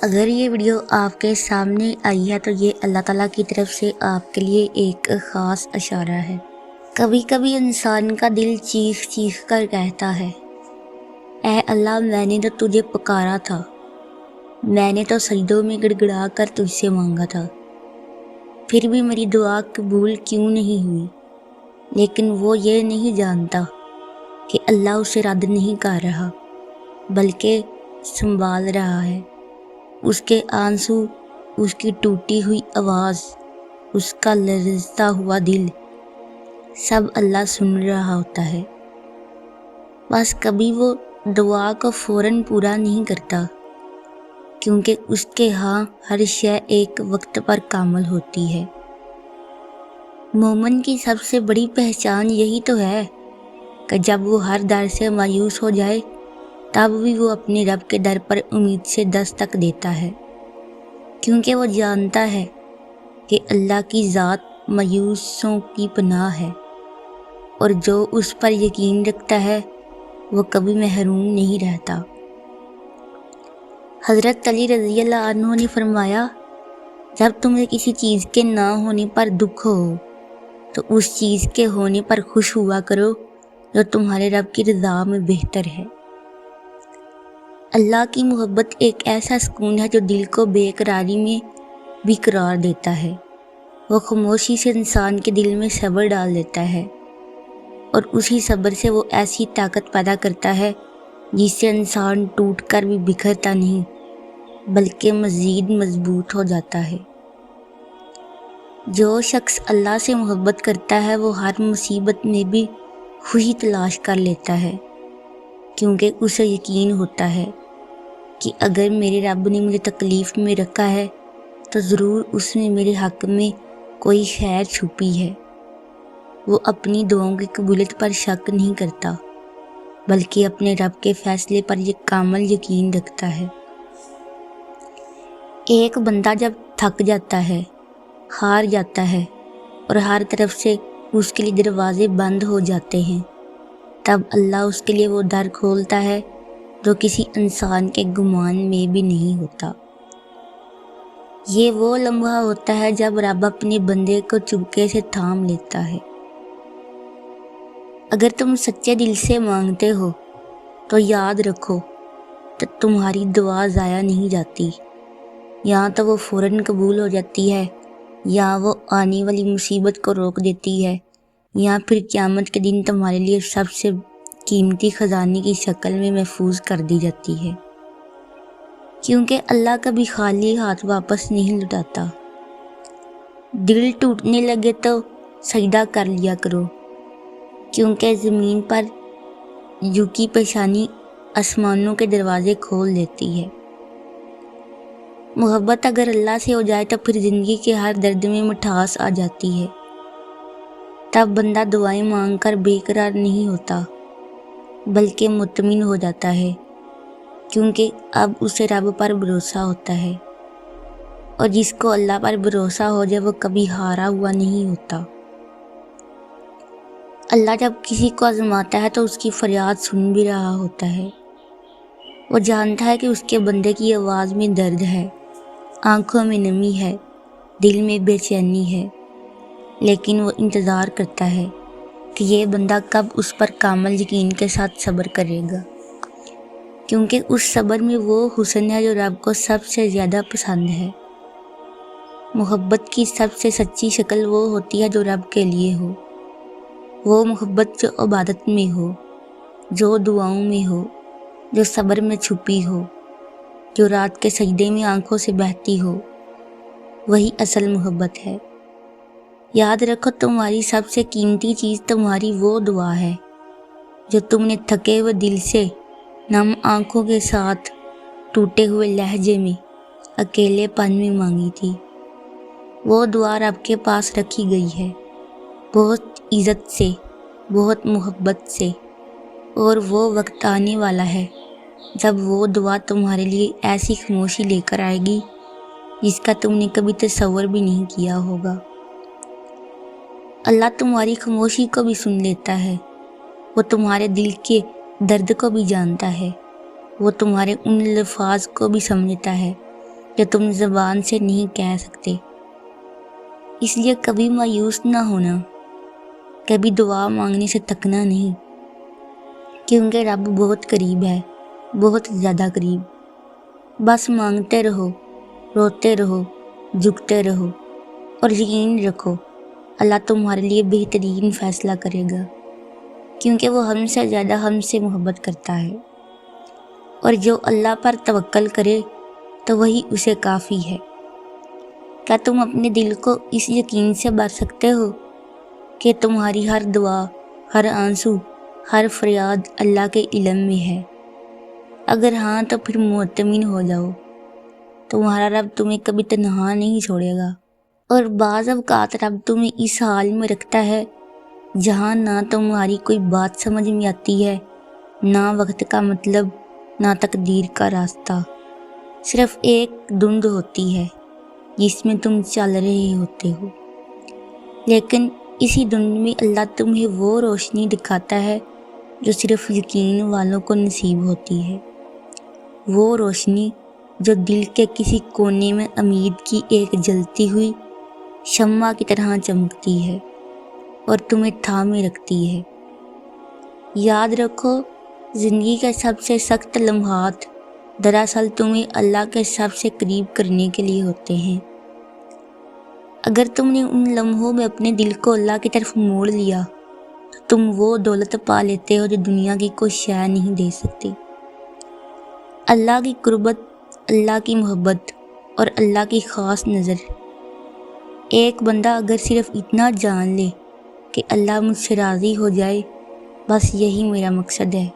اگر یہ ویڈیو آپ کے سامنے آئی ہے تو یہ اللہ تعالیٰ کی طرف سے آپ کے لیے ایک خاص اشارہ ہے۔ کبھی کبھی انسان کا دل چیخ چیخ کر کہتا ہے، اے اللہ، میں نے تو تجھے پکارا تھا، میں نے تو سجدوں میں گڑ گڑا کر تجھ سے مانگا تھا، پھر بھی میری دعا قبول کیوں نہیں ہوئی؟ لیکن وہ یہ نہیں جانتا کہ اللہ اسے رد نہیں کر رہا بلکہ سنبھال رہا ہے۔ اس کے آنسو، اس کی ٹوٹی ہوئی آواز، اس کا لرزتا ہوا دل، سب اللہ سن رہا ہوتا ہے۔ بس کبھی وہ دعا کو فوراً پورا نہیں کرتا، کیونکہ اس کے ہاں ہر شے ایک وقت پر کامل ہوتی ہے۔ مومن کی سب سے بڑی پہچان یہی تو ہے کہ جب وہ ہر در سے مایوس ہو جائے تب بھی وہ اپنے رب کے در پر امید سے دستک دیتا ہے، کیونکہ وہ جانتا ہے کہ اللہ کی ذات مایوسوں کی پناہ ہے، اور جو اس پر یقین رکھتا ہے وہ کبھی محروم نہیں رہتا۔ حضرت علی رضی اللہ عنہ نے فرمایا، جب تمہیں کسی چیز کے نہ ہونے پر دکھ ہو تو اس چیز کے ہونے پر خوش ہوا کرو جو تمہارے رب کی رضا میں بہتر ہے۔ اللہ کی محبت ایک ایسا سکون ہے جو دل کو بے قراری میں بھی قرار دیتا ہے۔ وہ خاموشی سے انسان کے دل میں صبر ڈال دیتا ہے، اور اسی صبر سے وہ ایسی طاقت پیدا کرتا ہے جس سے انسان ٹوٹ کر بھی بکھرتا نہیں بلکہ مزید مضبوط ہو جاتا ہے۔ جو شخص اللہ سے محبت کرتا ہے وہ ہر مصیبت میں بھی خوشی تلاش کر لیتا ہے، کیونکہ اسے یقین ہوتا ہے کہ اگر میرے رب نے مجھے تکلیف میں رکھا ہے تو ضرور اس میں میرے حق میں کوئی خیر چھپی ہے۔ وہ اپنی دعاؤں کی قبولیت پر شک نہیں کرتا بلکہ اپنے رب کے فیصلے پر یہ کامل یقین رکھتا ہے۔ ایک بندہ جب تھک جاتا ہے، ہار جاتا ہے اور ہر طرف سے اس کے لیے دروازے بند ہو جاتے ہیں، تب اللہ اس کے لیے وہ در کھولتا ہے جو کسی انسان کے گمان میں بھی نہیں ہوتا۔ یہ وہ لمحہ ہوتا ہے جب رب اپنے بندے کو چپکے سے تھام لیتا ہے۔ اگر تم سچے دل سے مانگتے ہو تو یاد رکھو کہ تمہاری دعا ضائع نہیں جاتی، یا تو وہ فوراً قبول ہو جاتی ہے، یا وہ آنے والی مصیبت کو روک دیتی ہے، یا پھر قیامت کے دن تمہارے لیے سب سے قیمتی خزانے کی شکل میں محفوظ کر دی جاتی ہے، کیونکہ اللہ کبھی خالی ہاتھ واپس نہیں لوٹاتا۔ دل ٹوٹنے لگے تو سجدہ کر لیا کرو، کیونکہ زمین پر جھکی پیشانی آسمانوں کے دروازے کھول دیتی ہے۔ محبت اگر اللہ سے ہو جائے تو پھر زندگی کے ہر درد میں مٹھاس آ جاتی ہے۔ تب بندہ دعائیں مانگ کر بے قرار نہیں ہوتا بلکہ مطمئن ہو جاتا ہے، کیونکہ اب اسے رب پر بھروسہ ہوتا ہے، اور جس کو اللہ پر بھروسہ ہو جائے وہ کبھی ہارا ہوا نہیں ہوتا۔ اللہ جب کسی کو آزماتا ہے تو اس کی فریاد سن بھی رہا ہوتا ہے۔ وہ جانتا ہے کہ اس کے بندے کی آواز میں درد ہے، آنکھوں میں نمی ہے، دل میں بے چینی ہے، لیکن وہ انتظار کرتا ہے کہ یہ بندہ کب اس پر کامل یقین کے ساتھ صبر کرے گا، کیونکہ اس صبر میں وہ حسن ہے جو رب کو سب سے زیادہ پسند ہے۔ محبت کی سب سے سچی شکل وہ ہوتی ہے جو رب کے لیے ہو، وہ محبت جو عبادت میں ہو، جو دعاؤں میں ہو، جو صبر میں چھپی ہو، جو رات کے سجدے میں آنکھوں سے بہتی ہو، وہی اصل محبت ہے۔ یاد رکھو، تمہاری سب سے قیمتی چیز تمہاری وہ دعا ہے جو تم نے تھکے ہوئے دل سے، نم آنکھوں کے ساتھ، ٹوٹے ہوئے لہجے میں، اکیلے پن میں مانگی تھی۔ وہ دعا رب کے پاس رکھی گئی ہے، بہت عزت سے، بہت محبت سے، اور وہ وقت آنے والا ہے جب وہ دعا تمہارے لیے ایسی خاموشی لے کر آئے گی جس کا تم نے کبھی تصور بھی نہیں کیا ہوگا۔ اللہ تمہاری خاموشی کو بھی سن لیتا ہے، وہ تمہارے دل کے درد کو بھی جانتا ہے، وہ تمہارے ان الفاظ کو بھی سمجھتا ہے جو تم زبان سے نہیں کہہ سکتے۔ اس لیے کبھی مایوس نہ ہونا، کبھی دعا مانگنے سے تھکنا نہیں، کیونکہ رب بہت قریب ہے، بہت زیادہ قریب۔ بس مانگتے رہو، روتے رہو، جھکتے رہو، اور یقین رکھو اللہ تمہارے لیے بہترین فیصلہ کرے گا، کیونکہ وہ ہم سے زیادہ ہم سے محبت کرتا ہے، اور جو اللہ پر توکل کرے تو وہی اسے کافی ہے۔ کیا تم اپنے دل کو اس یقین سے بھر سکتے ہو کہ تمہاری ہر دعا، ہر آنسو، ہر فریاد اللہ کے علم میں ہے؟ اگر ہاں تو پھر مطمئن ہو جاؤ، تمہارا رب تمہیں کبھی تنہا نہیں چھوڑے گا۔ اور بعض اوقات رب تمہیں اس حال میں رکھتا ہے جہاں نہ تمہاری کوئی بات سمجھ میں آتی ہے، نہ وقت کا مطلب، نہ تقدیر کا راستہ، صرف ایک دھند ہوتی ہے جس میں تم چل رہے ہوتے ہو، لیکن اسی دھند میں اللہ تمہیں وہ روشنی دکھاتا ہے جو صرف یقین والوں کو نصیب ہوتی ہے، وہ روشنی جو دل کے کسی کونے میں امید کی ایک جلتی ہوئی شمع کی طرح چمکتی ہے اور تمہیں تھامے رکھتی ہے۔ یاد رکھو، زندگی کے سب سے سخت لمحات دراصل تمہیں اللہ کے سب سے قریب کرنے کے لیے ہوتے ہیں۔ اگر تم نے ان لمحوں میں اپنے دل کو اللہ کی طرف موڑ لیا تو تم وہ دولت پا لیتے ہو جو دنیا کی کوئی شے نہیں دے سکتی۔ اللہ کی قربت، اللہ کی محبت اور اللہ کی خاص نظر۔ ایک بندہ اگر صرف اتنا جان لے کہ اللہ مجھ سے راضی ہو جائے، بس یہی میرا مقصد ہے،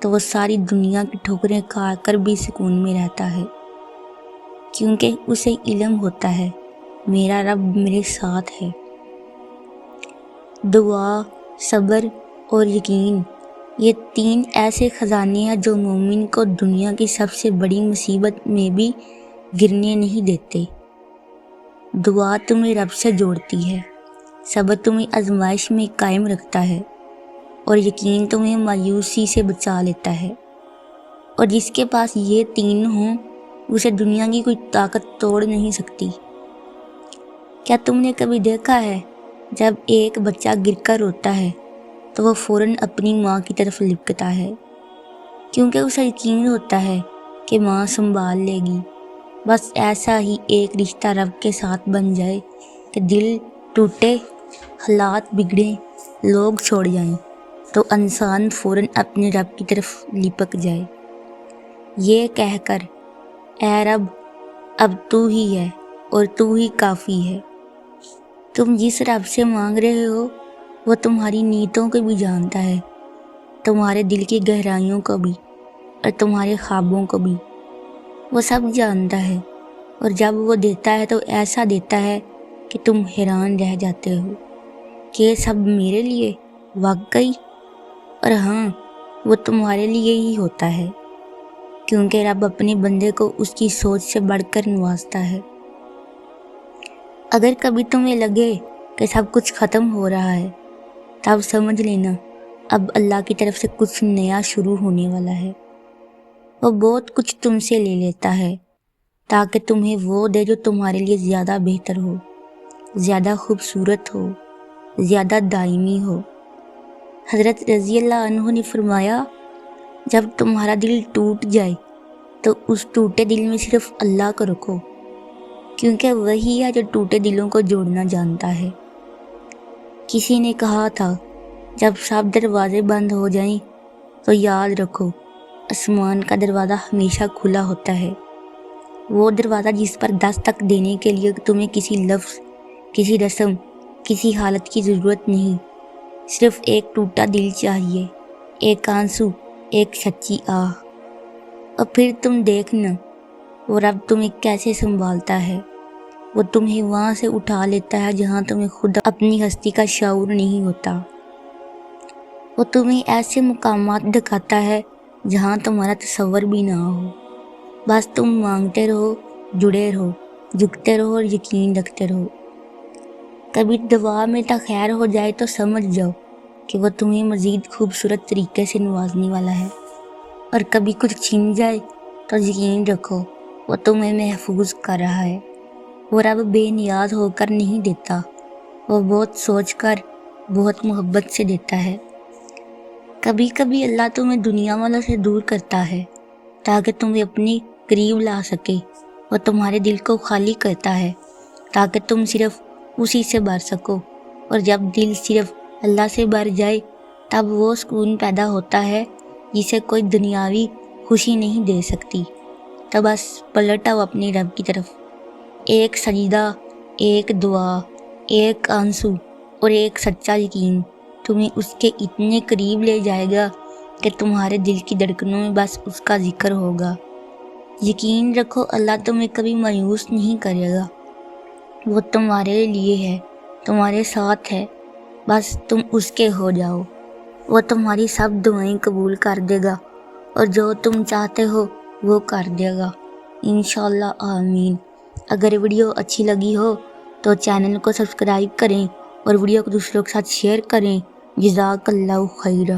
تو وہ ساری دنیا کی ٹھوکریں کھا کر بھی سکون میں رہتا ہے، کیونکہ اسے علم ہوتا ہے میرا رب میرے ساتھ ہے۔ دعا، صبر اور یقین، یہ تین ایسے خزانے ہیں جو مومن کو دنیا کی سب سے بڑی مصیبت میں بھی گرنے نہیں دیتے۔ دعا تمہیں رب سے جوڑتی ہے، صبر تمہیں آزمائش میں قائم رکھتا ہے، اور یقین تمہیں مایوسی سے بچا لیتا ہے۔ اور جس کے پاس یہ تین ہوں اسے دنیا کی کوئی طاقت توڑ نہیں سکتی۔ کیا تم نے کبھی دیکھا ہے جب ایک بچہ گر کر روتا ہے تو وہ فوراً اپنی ماں کی طرف لپکتا ہے، کیونکہ اسے یقین ہوتا ہے کہ ماں سنبھال لے گی۔ بس ایسا ہی ایک رشتہ رب کے ساتھ بن جائے کہ دل ٹوٹے، حالات بگڑیں، لوگ چھوڑ جائیں تو انسان فوراً اپنے رب کی طرف لپک جائے، یہ کہہ کر اے رب اب تو ہی ہے اور تو ہی کافی ہے۔ تم جس رب سے مانگ رہے ہو وہ تمہاری نیتوں کو بھی جانتا ہے، تمہارے دل کی گہرائیوں کو بھی اور تمہارے خوابوں کو بھی، وہ سب جانتا ہے، اور جب وہ دیتا ہے تو ایسا دیتا ہے کہ تم حیران رہ جاتے ہو کہ یہ سب میرے لیے، واقعی؟ اور ہاں، وہ تمہارے لیے ہی ہوتا ہے، کیونکہ رب اپنے بندے کو اس کی سوچ سے بڑھ کر نوازتا ہے۔ اگر کبھی تمہیں لگے کہ سب کچھ ختم ہو رہا ہے، تب سمجھ لینا اب اللہ کی طرف سے کچھ نیا شروع ہونے والا ہے۔ وہ بہت کچھ تم سے لے لیتا ہے تاکہ تمہیں وہ دے جو تمہارے لیے زیادہ بہتر ہو، زیادہ خوبصورت ہو، زیادہ دائمی ہو۔ حضرت رضی اللہ عنہ نے فرمایا، جب تمہارا دل ٹوٹ جائے تو اس ٹوٹے دل میں صرف اللہ کو رکھو، کیونکہ وہی ہے جو ٹوٹے دلوں کو جوڑنا جانتا ہے۔ کسی نے کہا تھا، جب سب دروازے بند ہو جائیں تو یاد رکھو آسمان کا دروازہ ہمیشہ کھلا ہوتا ہے، وہ دروازہ جس پر دستک دینے کے لیے تمہیں کسی لفظ، کسی رسم، کسی حالت کی ضرورت نہیں، صرف ایک ٹوٹا دل چاہیے، ایک آنسو، ایک سچی آہ، اور پھر تم دیکھنا وہ رب تمہیں کیسے سنبھالتا ہے۔ وہ تمہیں وہاں سے اٹھا لیتا ہے جہاں تمہیں خود اپنی ہستی کا شعور نہیں ہوتا۔ وہ تمہیں ایسے مقامات دکھاتا ہے جہاں تمہارا تصور بھی نہ ہو۔ بس تم مانگتے رہو، جڑے رہو، جھکتے رہو اور یقین رکھتے رہو۔ کبھی دعا میں تاخیر ہو جائے تو سمجھ جاؤ کہ وہ تمہیں مزید خوبصورت طریقے سے نوازنے والا ہے، اور کبھی کچھ چھن جائے تو یقین رکھو وہ تمہیں محفوظ کر رہا ہے۔ وہ رب بے نیاز ہو کر نہیں دیتا، وہ بہت سوچ کر بہت محبت سے دیتا ہے۔ کبھی کبھی اللہ تمہیں دنیا والوں سے دور کرتا ہے تاکہ تمہیں اپنی قریب لا سکے۔ وہ تمہارے دل کو خالی کرتا ہے تاکہ تم صرف اسی سے بھر سکو، اور جب دل صرف اللہ سے بھر جائے تب وہ سکون پیدا ہوتا ہے جسے کوئی دنیاوی خوشی نہیں دے سکتی۔ تو بس پلٹ آؤ اپنی رب کی طرف۔ ایک سجدہ، ایک دعا، ایک آنسو اور ایک سچا یقین تمہیں اس کے اتنے قریب لے جائے گا کہ تمہارے دل کی دھڑکنوں میں بس اس کا ذکر ہوگا۔ یقین رکھو اللہ تمہیں کبھی مایوس نہیں کرے گا، وہ تمہارے لیے ہے، تمہارے ساتھ ہے، بس تم اس کے ہو جاؤ۔ وہ تمہاری سب دعائیں قبول کر دے گا اور جو تم چاہتے ہو وہ کر دے گا، انشاءاللہ آمین۔ اگر ویڈیو اچھی لگی ہو تو چینل کو سبسکرائب کریں اور ویڈیو کو دوسروں کے ساتھ شیئر کریں۔ جزاک اللہ خیرہ۔